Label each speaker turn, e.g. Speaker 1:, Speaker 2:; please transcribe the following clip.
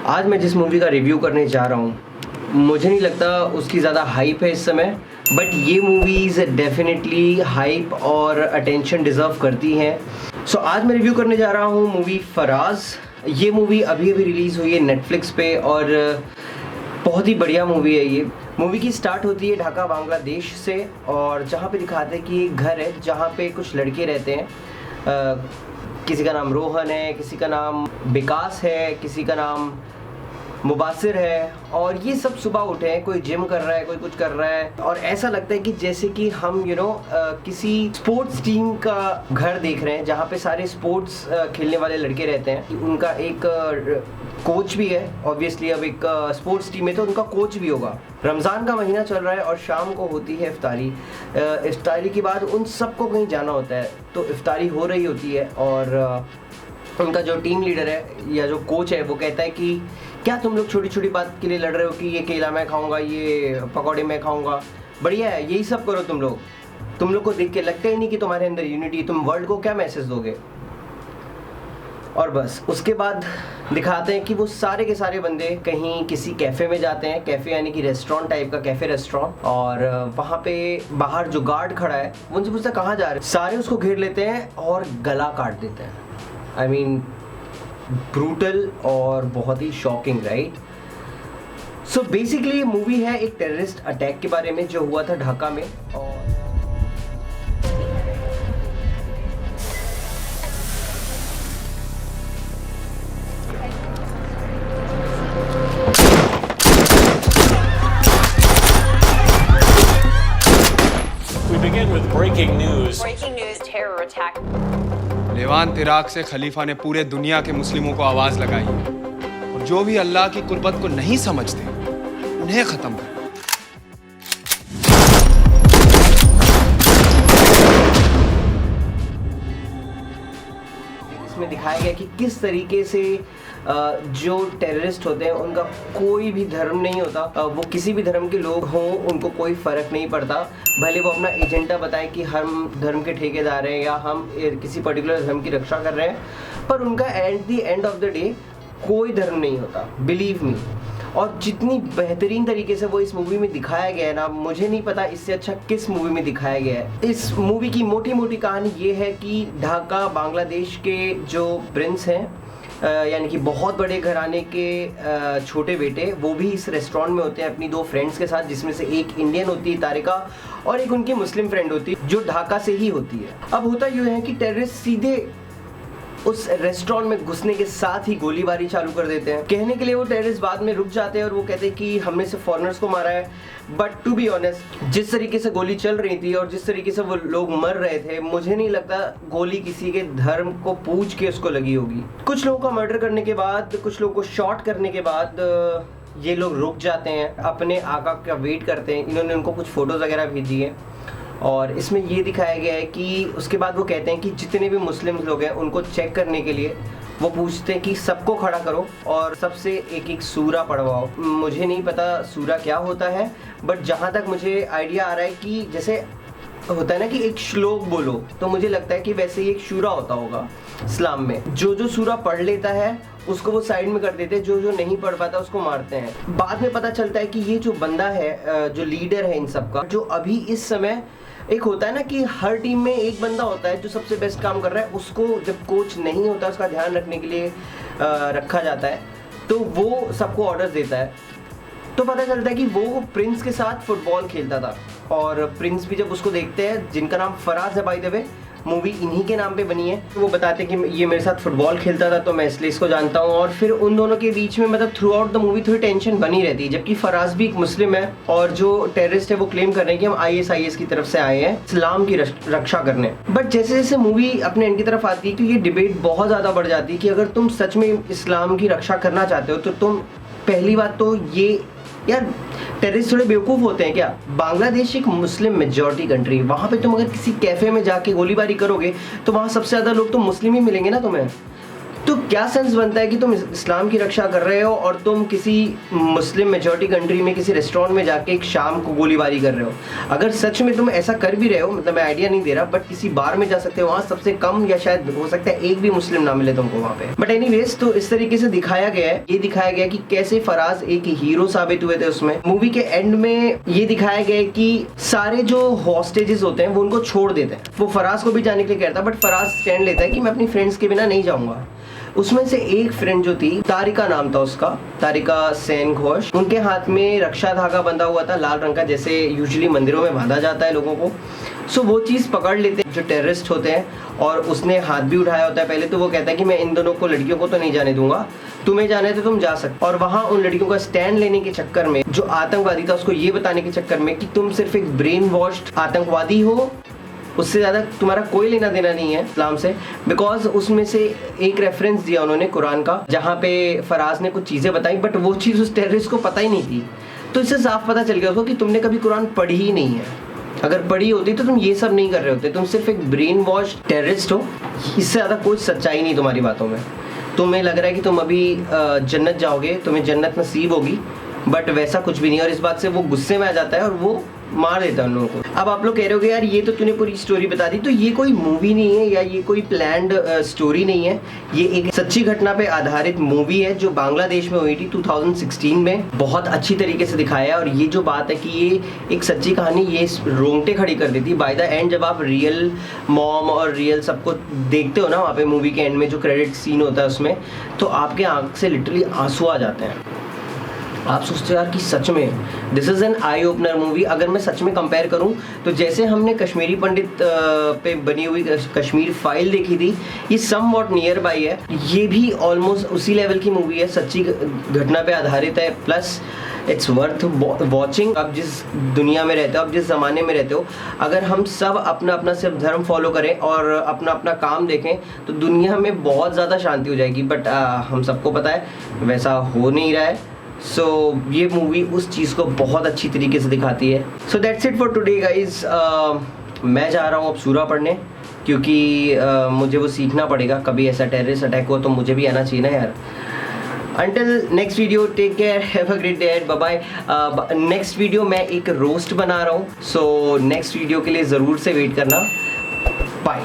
Speaker 1: आज मैं जिस मूवी का रिव्यू करने जा रहा हूँ, मुझे नहीं लगता उसकी ज़्यादा हाइप है इस समय, बट ये मूवीज़ डेफिनेटली हाइप और अटेंशन डिज़र्व करती हैं। सो आज मैं रिव्यू करने जा रहा हूँ मूवी फराज। ये मूवी अभी अभी रिलीज़ हुई है नेटफ्लिक्स पे और बहुत ही बढ़िया मूवी है। ये मूवी की स्टार्ट होती है ढाका बांग्लादेश से, और जहाँ पे दिखाते हैं कि एक घर है जहाँ पे कुछ लड़के रहते हैं। किसी का नाम रोहन है, किसी का नाम विकास है, किसी का नाम मुबासिर है, और ये सब सुबह उठे हैं, कोई जिम कर रहा है, कोई कुछ कर रहा है, और ऐसा लगता है कि जैसे कि हम किसी स्पोर्ट्स टीम का घर देख रहे हैं जहाँ पे सारे स्पोर्ट्स खेलने वाले लड़के रहते हैं। उनका एक कोच भी है, ऑब्वियसली अब एक स्पोर्ट्स टीम है तो उनका कोच भी होगा। रमज़ान का महीना चल रहा है और शाम को होती है इफ्तारी। इफ्तारी के बाद उन सबको कहीं जाना होता है, तो इफ्तारी हो रही होती है और उनका जो टीम लीडर है या जो कोच है वो कहता है कि क्या तुम लोग छोटी छोटी बात के लिए लड़ रहे हो कि ये केला मैं खाऊंगा, ये पकौड़े मैं खाऊंगा, बढ़िया है यही सब करो तुम लोग को देख के लगता ही नहीं कि तुम्हारे अंदर यूनिटी, तुम वर्ल्ड को क्या मैसेज दोगे। और बस उसके बाद दिखाते हैं कि वो सारे के सारे बंदे कहीं किसी कैफ़े में जाते हैं। कैफ़े यानी कि रेस्टोरेंट टाइप का, कैफ़े रेस्टोरेंट, और वहाँ पे बाहर जो गार्ड खड़ा है वो उनसे पूछता है कहाँ जा रहे हैं। सारे उसको घेर लेते हैं और गला काट देते हैं। आई मीन ब्रूटल और बहुत ही शॉकिंग, राइट। सो बेसिकली ये मूवी है एक टेररिस्ट अटैक के बारे में जो हुआ था ढाका में। और
Speaker 2: We begin with breaking news.
Speaker 3: Breaking news, terror attack.
Speaker 4: Levant Iraq से खलीफा ने पूरे दुनिया के मुस्लिमों को आवाज लगाई और जो भी अल्लाह की कुर्बत को नहीं समझते उन्हें खत्म कर।
Speaker 1: इसमें दिखाया गया कि किस तरीके से जो टेररिस्ट होते हैं उनका कोई भी धर्म नहीं होता। वो किसी भी धर्म के लोग हों उनको कोई फ़र्क नहीं पड़ता, भले वो अपना एजेंडा बताएं कि हम धर्म के ठेकेदार हैं या हम किसी पर्टिकुलर धर्म की रक्षा कर रहे हैं, पर उनका at the end of the day कोई धर्म नहीं होता, बिलीव मी। और जितनी बेहतरीन तरीके से वो इस मूवी में दिखाया गया है ना, मुझे नहीं पता इससे अच्छा किस मूवी में दिखाया गया है। इस मूवी की मोटी मोटी कहानी ये है कि ढाका बांग्लादेश के जो प्रिंस हैं, यानी कि बहुत बड़े घराने के छोटे बेटे, वो भी इस रेस्टोरेंट में होते हैं अपनी दो फ्रेंड्स के साथ, जिसमें से एक इंडियन होती है तारिका और एक उनकी मुस्लिम फ्रेंड होती है जो ढाका से ही होती है। अब होता यूँ है कि टेररिस्ट सीधे उस रेस्टोरेंट में घुसने के साथ ही गोलीबारी चालू कर देते हैं। कहने के लिए वो टेररिस्ट बाद में रुक जाते हैं और वो कहते हैं कि हमने सिर्फ फॉरेनर्स को मारा है, बट टू बी ऑनेस्ट जिस तरीके से गोली चल रही थी और जिस तरीके से वो लोग मर रहे थे, मुझे नहीं लगता गोली किसी के धर्म को पूछ के उसको लगी होगी। कुछ लोगों का मर्डर करने के बाद, कुछ लोगों को शॉट करने के बाद ये लोग रुक जाते हैं, अपने आका का वेट करते हैं। इन्होंने उनको कुछ फ़ोटोज़ वगैरह भेजी है और इसमें ये दिखाया गया है कि उसके बाद वो कहते हैं कि जितने भी मुस्लिम लोग हैं उनको चेक करने के लिए वो पूछते हैं कि सबको खड़ा करो और सबसे एक एक सूरा पढ़वाओ। मुझे नहीं पता सूरा क्या होता है, बट जहाँ तक मुझे आइडिया आ रहा है कि जैसे होता है ना कि एक श्लोक बोलो, तो मुझे लगता है कि वैसे ही एक शूरा होता होगा इस्लाम में। जो सूरा पढ़ लेता है उसको वो साइड में कर देते हैं, जो नहीं पढ़ पाता उसको मारते हैं। बाद में पता चलता है कि ये जो बंदा है, जो लीडर है इन सब का, जो अभी इस समय एक होता है ना कि हर टीम में एक बंदा होता है जो सबसे बेस्ट काम कर रहा है, उसको जब कोच नहीं होता उसका ध्यान रखने के लिए रखा जाता है, तो वो सबको ऑर्डर्स देता है। तो पता चलता है कि वो प्रिंस के साथ फुटबॉल खेलता था, और प्रिंस भी जब उसको देखते हैं, जिनका नाम फराज है बाय द वे, मूवी इन्हीं के नाम पे बनी है, वो बताते हैं कि ये मेरे साथ फुटबॉल खेलता था तो मैं इसलिए इसको जानता हूँ। और फिर उन दोनों के बीच में मतलब थ्रू आउट द मूवी थोड़ी टेंशन बनी रहती है, जबकि फराज भी एक मुस्लिम है और जो टेररिस्ट है वो क्लेम कर रहे हैं कि हम ISIS की तरफ से आए हैं इस्लाम की रक्षा करने। बट जैसे जैसे मूवी अपने एंड की तरफ आती है तो ये डिबेट बहुत ज़्यादा बढ़ जाती है कि अगर तुम सच में इस्लाम की रक्षा करना चाहते हो तो तुम पहली बात तो ये, यार टेररिस्ट थोड़े बेवकूफ़ होते हैं क्या। बांग्लादेश एक मुस्लिम मेजॉरिटी कंट्री, वहाँ पे तुम अगर किसी कैफ़े में जाके गोलीबारी करोगे तो वहाँ सबसे ज़्यादा लोग तो मुस्लिम ही मिलेंगे ना तुम्हें। तो क्या सेंस बनता है कि तुम इस्लाम की रक्षा कर रहे हो और तुम किसी मुस्लिम मेजॉरिटी कंट्री में किसी रेस्टोरेंट में जाके एक शाम को गोलीबारी कर रहे हो? अगर सच में तुम ऐसा कर भी रहे हो, मतलब मैं आइडिया नहीं दे रहा, बट किसी बार में जा सकते हो, वहाँ सबसे कम या शायद हो सकता है एक भी मुस्लिम ना मिले तुमको वहाँ पे। बट एनीवेज, तो इस तरीके से दिखाया गया है, ये दिखाया गया कि कैसे फराज एक हीरो साबित हुए थे उसमें। मूवी के एंड में ये दिखाया गया है कि सारे जो हॉस्टेजेस होते हैं वो उनको छोड़ देते हैं। वो फराज को भी जाने के लिए कहता है, बट फराज स्टैंड लेता है कि मैं अपनी फ्रेंड्स के बिना नहीं जाऊंगा। उसमें से एक फ्रेंड जो थी, तारिका नाम था उसका, तारिका सेन घोष, उनके हाथ में रक्षा धागा बंधा हुआ था लाल रंग का, जैसे यूजुअली मंदिरों में बांधा जाता है लोगों को। सो वो चीज़ पकड़ लेते हैं जो टेररिस्ट होते हैं, और उसने हाथ भी उठाया होता है। पहले तो वो कहता है कि मैं इन दोनों को, लड़कियों को तो नहीं जाने दूंगा, तुम्हें जाना है तो तुम जा सकते। और वहाँ उन लड़कियों का स्टैंड लेने के चक्कर में, जो आतंकवादी था उसको ये बताने के चक्कर में कि तुम सिर्फ एक ब्रेन वॉश्ड आतंकवादी हो, उससे ज़्यादा तुम्हारा कोई लेना देना नहीं है इस्लाम से। बिकॉज उसमें से एक रेफरेंस दिया उन्होंने कुरान का, जहाँ पे फराज ने कुछ चीज़ें बताई, बट वो चीज़ उस टेररिस्ट को पता ही नहीं थी। तो इससे साफ पता चल गया उसको कि तुमने कभी कुरान पढ़ी ही नहीं है। अगर पढ़ी होती तो तुम ये सब नहीं कर रहे होते, तुम सिर्फ एक ब्रेन वॉश टेररिस्ट हो। इससे ज़्यादा कोई सच्चाई नहीं तुम्हारी बातों में। तुम्हें लग रहा है कि तुम अभी जन्नत जाओगे, तुम्हें जन्नत नसीब होगी, बट वैसा कुछ भी नहीं। और इस बात से वो गुस्से में आ जाता है और वो मार देता है उन लोगों को। अब आप लोग कह रहे हो यार ये तो तूने पूरी स्टोरी बता दी। तो ये कोई मूवी नहीं है या ये कोई प्लान्ड स्टोरी नहीं है, ये एक सच्ची घटना पे आधारित मूवी है जो बांग्लादेश में हुई थी 2016 में। बहुत अच्छी तरीके से दिखाया है। और ये जो बात है कि ये एक सच्ची कहानी, ये रोंगटे खड़ी कर देती। बाय द एंड जब आप रियल मॉम और रियल सबको देखते हो ना वहाँ पे मूवी के एंड में जो क्रेडिट सीन होता है उसमें, तो आपके आंख से लिटरली आंसू आ जाते हैं। आप सोचते हो यार कि सच में this is an eye opener movie. अगर मैं सच में कंपेयर करूं तो जैसे हमने कश्मीरी पंडित पे बनी हुई कश्मीर फाइल देखी थी, ये सम वॉट नियर बाई है। ये भी ऑलमोस्ट उसी लेवल की मूवी है, सच्ची घटना पे आधारित है, प्लस इट्स वर्थ वॉचिंग। आप जिस दुनिया में रहते हो, आप जिस ज़माने में रहते हो, अगर हम सब अपना अपना सिर्फ धर्म फॉलो करें और अपना अपना काम देखें तो दुनिया में बहुत ज़्यादा शांति हो जाएगी। बट हम सबको पता है वैसा हो नहीं रहा है। सो ये मूवी उस चीज़ को बहुत अच्छी तरीके से दिखाती है। So that's it for today guys. मैं जा रहा हूँ अब सूरा पढ़ने, क्योंकि मुझे वो सीखना पड़ेगा। कभी ऐसा टेररिस्ट अटैक हो तो मुझे भी आना चाहिए ना यार। Until next video, take care, have a great day, bye bye. Next video मैं एक रोस्ट बना रहा हूँ, सो नेक्स्ट वीडियो के लिए ज़रूर से वेट करना। बाय।